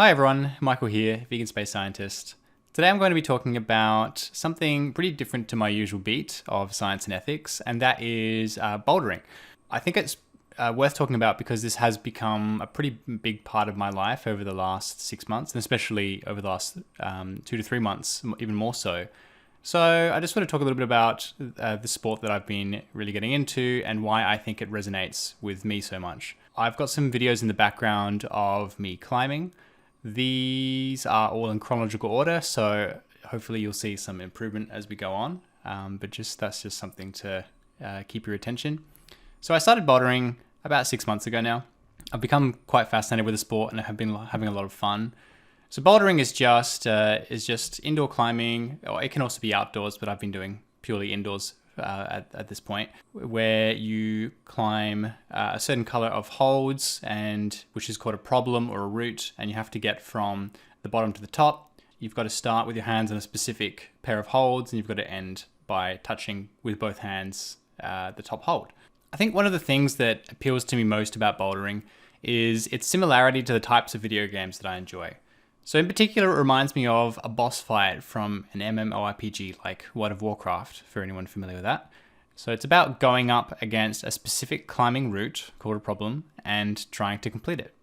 Hi everyone, Michael here, vegan space scientist. Today I'm going to be talking about something pretty different to my usual beat of science and ethics, and that is bouldering. I think it's worth talking about because this has become a pretty big part of my life over the last 6 months, and especially over the last 2 to 3 months, even more so. So I just want to talk a little bit about the sport that I've been really getting into and why I think it resonates with me so much. I've got some videos in the background of me climbing. These are all in chronological order, so hopefully you'll see some improvement as we go on, but that's just something to keep your attention. So I started bouldering about 6 months ago now. I've become quite fascinated with the sport and I have been having a lot of fun. So bouldering is just indoor climbing, or it can also be outdoors, but I've been doing purely indoors at this point, where you climb a certain color of holds, and which is called a problem or a route, and you have to get from the bottom to the top. You've got to start with your hands on a specific pair of holds, and you've got to end by touching with both hands the top hold. I think one of the things that appeals to me most about bouldering is its similarity to the types of video games that I enjoy. So in particular, it reminds me of a boss fight from an MMORPG like World of Warcraft, for anyone familiar with that. So it's about going up against a specific climbing route called a problem and trying to complete it.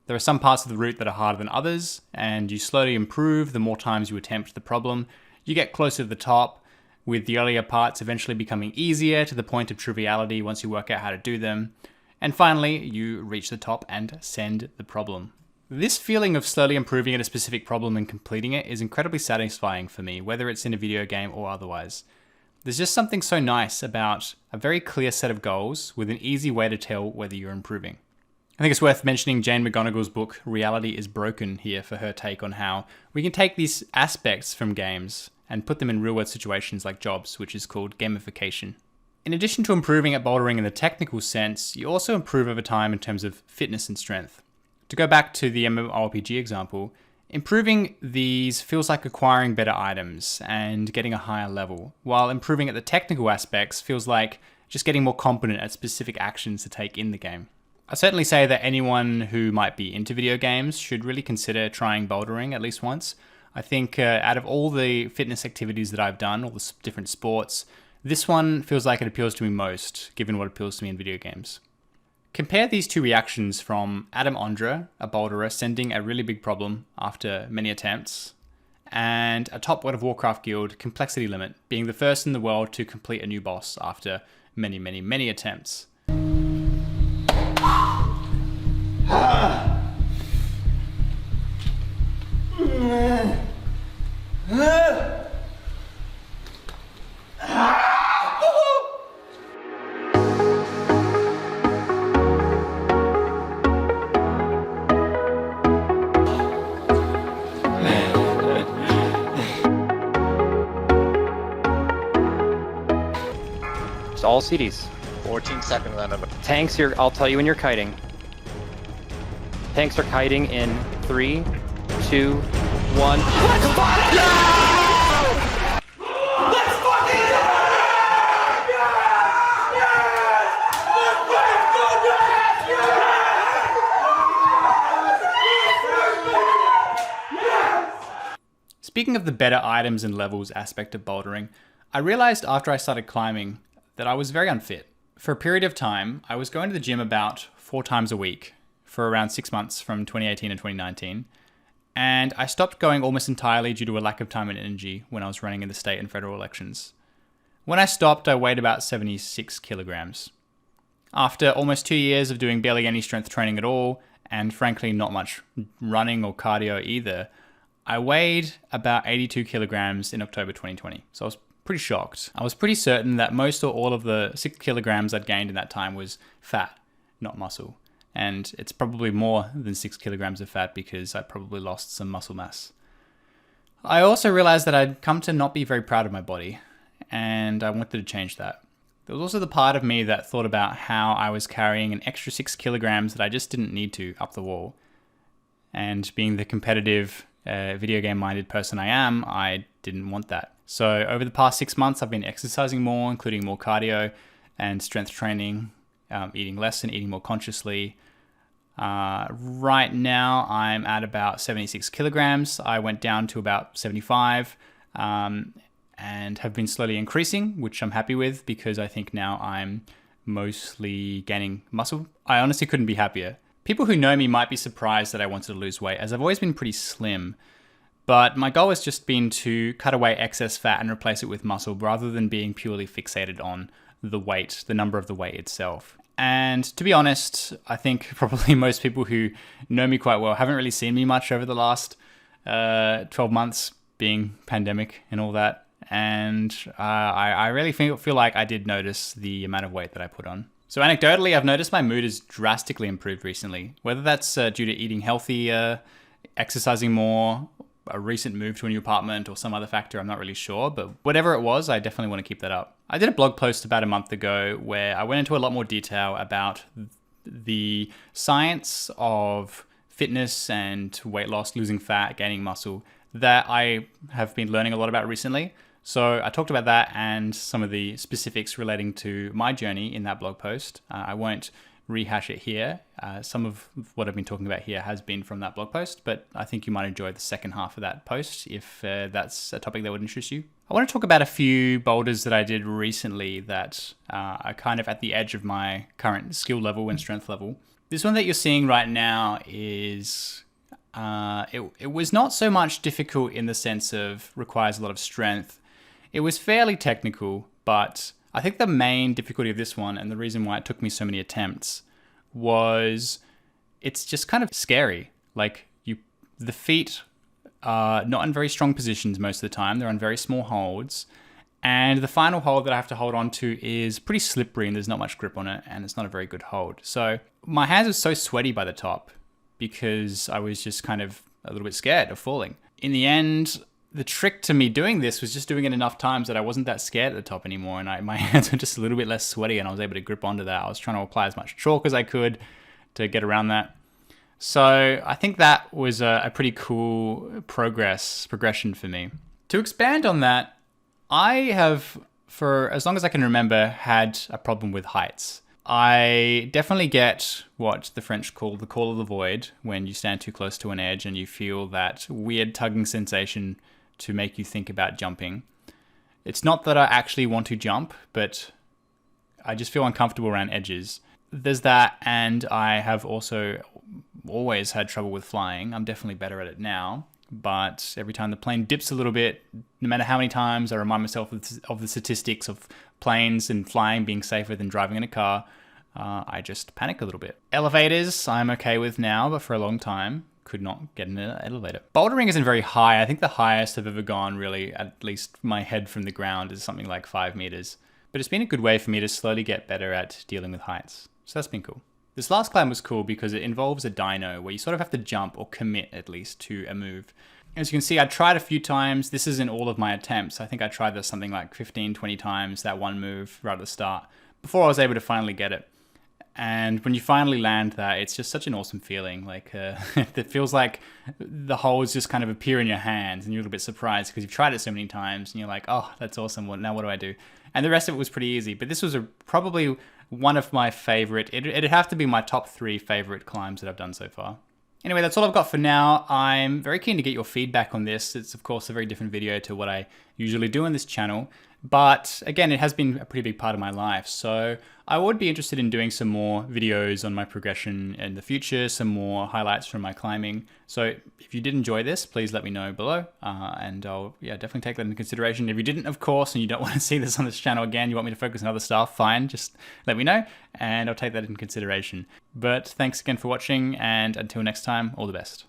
There are some parts of the route that are harder than others, and you slowly improve the more times you attempt the problem. You get closer to the top, with the earlier parts eventually becoming easier to the point of triviality once you work out how to do them. And finally, you reach the top and send the problem. This feeling of slowly improving at a specific problem and completing it is incredibly satisfying for me, whether it's in a video game or otherwise. There's just something so nice about a very clear set of goals with an easy way to tell whether you're improving. I think it's worth mentioning Jane McGonigal's book, Reality is Broken, here for her take on how we can take these aspects from games and put them in real-world situations like jobs, which is called gamification. In addition to improving at bouldering in the technical sense, you also improve over time in terms of fitness and strength. To go back to the MMORPG example, improving these feels like acquiring better items and getting a higher level, while improving at the technical aspects feels like just getting more competent at specific actions to take in the game. I certainly say that anyone who might be into video games should really consider trying bouldering at least once. I think out of all the fitness activities that I've done, all the different sports, this one feels like it appeals to me most, given what appeals to me in video games. Compare these two reactions from Adam Ondra, a boulderer sending a really big problem after many attempts, and a top World of Warcraft guild complexity limit, being the first in the world to complete a new boss after many, many, many attempts. It's all CDs. 14 seconds out of it. Tanks, I'll tell you when you're kiting. Tanks are kiting in 3, 2, 1. Let's fucking go! Let's fucking go! Speaking of the better items and levels aspect of bouldering, I realized after I started climbing that I was very unfit. For a period of time, I was going to the gym about 4 times a week for around 6 months from 2018 and 2019. And I stopped going almost entirely due to a lack of time and energy when I was running in the state and federal elections. When I stopped, I weighed about 76 kilograms. After almost 2 years of doing barely any strength training at all, and frankly not much running or cardio either, I weighed about 82 kilograms in October 2020. So I was pretty shocked. I was pretty certain that most or all of the 6 kilograms I'd gained in that time was fat, not muscle. And it's probably more than 6 kilograms of fat because I probably lost some muscle mass. I also realized that I'd come to not be very proud of my body, and I wanted to change that. There was also the part of me that thought about how I was carrying an extra 6 kilograms that I just didn't need to up the wall. And being the competitive, video game minded person I am, I didn't want that. So over the past 6 months, I've been exercising more, including more cardio and strength training, eating less and eating more consciously. Right now, I'm at about 76 kilograms. I went down to about 75 and have been slowly increasing, which I'm happy with because I think now I'm mostly gaining muscle. I honestly couldn't be happier. People who know me might be surprised that I wanted to lose weight, as I've always been pretty slim. But my goal has just been to cut away excess fat and replace it with muscle rather than being purely fixated on the weight, the number of the weight itself. And to be honest, I think probably most people who know me quite well haven't really seen me much over the last 12 months, being pandemic and all that. And I really feel like I did notice the amount of weight that I put on. So anecdotally, I've noticed my mood has drastically improved recently, whether that's due to eating healthier, exercising more, a recent move to a new apartment, or some other factor, I'm not really sure, but whatever it was, I definitely want to keep that up. I did a blog post about a month ago where I went into a lot more detail about the science of fitness and weight loss, losing fat, gaining muscle, that I have been learning a lot about recently. So I talked about that and some of the specifics relating to my journey in that blog post. I won't rehash it here. Some of what I've been talking about here has been from that blog post, but I think you might enjoy the second half of that post if that's a topic that would interest you. I want to talk about a few boulders that I did recently that are kind of at the edge of my current skill level and strength level. This one that you're seeing right now is, it was not so much difficult in the sense of requires a lot of strength. It was fairly technical, but I think the main difficulty of this one and the reason why it took me so many attempts was it's just kind of scary. Like the feet are not in very strong positions most of the time. They're on very small holds. And the final hold that I have to hold on to is pretty slippery and there's not much grip on it and it's not a very good hold. So my hands were so sweaty by the top because I was just kind of a little bit scared of falling. In the end, the trick to me doing this was just doing it enough times that I wasn't that scared at the top anymore and my hands were just a little bit less sweaty and I was able to grip onto that. I was trying to apply as much chalk as I could to get around that. So I think that was a pretty cool progression for me. To expand on that, I have, for as long as I can remember, had a problem with heights. I definitely get what the French call the call of the void when you stand too close to an edge and you feel that weird tugging sensation to make you think about jumping. It's not that I actually want to jump, but I just feel uncomfortable around edges. There's that, and I have also always had trouble with flying. I'm definitely better at it now, but every time the plane dips a little bit, no matter how many times I remind myself of the statistics of planes and flying being safer than driving in a car, I just panic a little bit. Elevators, I'm okay with now, but for a long time, could not get in an elevator. Bouldering isn't very high. I think the highest I've ever gone, really, at least my head from the ground, is something like 5 meters. But it's been a good way for me to slowly get better at dealing with heights. So that's been cool. This last climb was cool because it involves a dyno where you sort of have to jump or commit at least to a move. As you can see, I tried a few times. This isn't all of my attempts. I think I tried this something like 15, 20 times, that one move right at the start, before I was able to finally get it. And when you finally land that, it's just such an awesome feeling. Like it feels like the holes just kind of appear in your hands and you're a little bit surprised because you've tried it so many times and you're like, oh, that's awesome. Now what do I do? And the rest of it was pretty easy. But this was probably one of my favorite, it'd have to be my top 3 favorite climbs that I've done so far. Anyway, that's all I've got for now. I'm very keen to get your feedback on this. It's of course a very different video to what I usually do on this channel. But again, it has been a pretty big part of my life. So I would be interested in doing some more videos on my progression in the future, some more highlights from my climbing. So if you did enjoy this, please let me know below. And I'll definitely take that into consideration. If you didn't, of course, and you don't want to see this on this channel again, you want me to focus on other stuff, fine, just let me know and I'll take that into consideration. But thanks again for watching, and until next time, all the best.